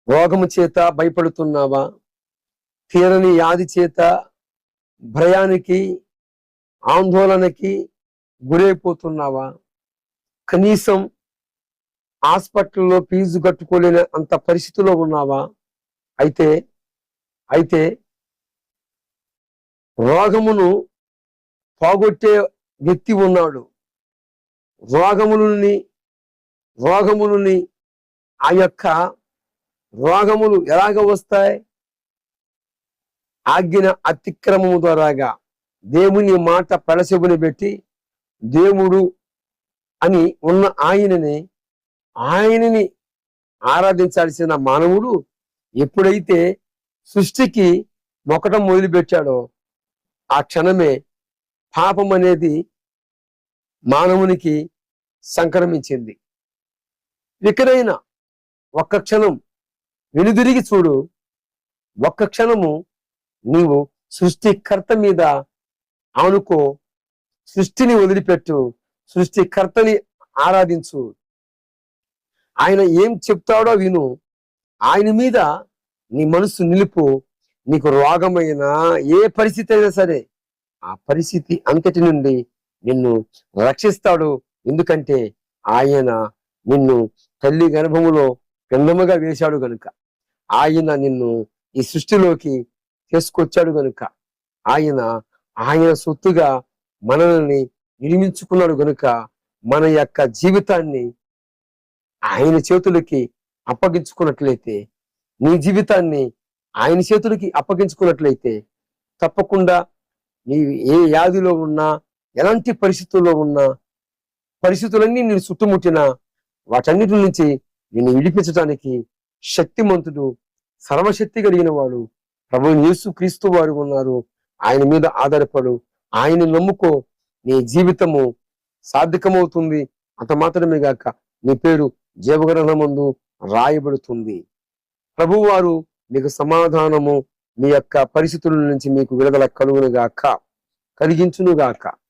రోగము చేత భయపడుతున్నావా? తీరని వ్యాధి చేత భయానికి, ఆందోళనకి గురైపోతున్నావా? కనీసం హాస్పిటల్లో ఫీజు కట్టుకోలేని అంత పరిస్థితిలో ఉన్నావా? అయితే అయితే రోగమును పోగొట్టే వ్యక్తి ఉన్నాడు. రోగములని ఆ యొక్క రోగములు ఎలాగ వస్తాయి? ఆజ్ఞ అతిక్రమము ద్వారాగా. దేవుని మాట పెడచెవిని పెట్టి దేవుడు అని ఉన్న ఆయనని ఆరాధించాల్సిన మానవుడు ఎప్పుడైతే సృష్టికి మొక్కటం మొదలుపెట్టాడో ఆ క్షణమే పాపం అనేది మానవునికి సంక్రమించింది. ఇకనైనా ఒక్క క్షణం వెనుదిరిగి చూడు. ఒక్క క్షణము నీవు సృష్టికర్త మీద ఆనుకో. సృష్టిని వదిలిపెట్టు, సృష్టికర్తని ఆరాధించు. ఆయన ఏం చెప్తాడో విను. ఆయన మీద నీ మనసు నిలుపు. నీకు రోగమైన ఏ పరిస్థితి అయినా సరే ఆ పరిస్థితి అంతటి నుండి నిన్ను రక్షిస్తాడు. ఎందుకంటే ఆయన నిన్ను తల్లి గర్భములో పిండముగా వేశాడు గనుక, ఆయన నిన్ను ఈ సృష్టిలోకి తీసుకొచ్చాడు గనుక, ఆయన సొత్తుగా మనల్ని నిర్మించుకున్నాడు గనుక మన యొక్క జీవితాన్ని ఆయన చేతులకి అప్పగించుకున్నట్లయితే, నీ జీవితాన్ని ఆయన చేతులకి అప్పగించుకున్నట్లయితే తప్పకుండా నీ ఏ వ్యాధిలో ఉన్నా, ఎలాంటి పరిస్థితుల్లో ఉన్నా, పరిస్థితులన్నీ నేను చుట్టుముట్టినా వాటన్నిటి నుంచి నిన్ను విడిపించడానికి శక్తిమంతుడు, సర్వశక్తి కలిగిన వాడు ప్రభువు యేసు క్రీస్తు వారు ఉన్నారు. ఆయన మీద ఆధారపడు, ఆయన నమ్ముకో. నీ జీవితము సార్థకమవుతుంది. అంత మాత్రమే గాక నీ పేరు జీవగ్రంథమందు రాయబడుతుంది. ప్రభువు వారు మీకు సమాధానము, మీ యొక్క పరిస్థితుల నుంచి మీకు విడుదల కలిగించునుగాక.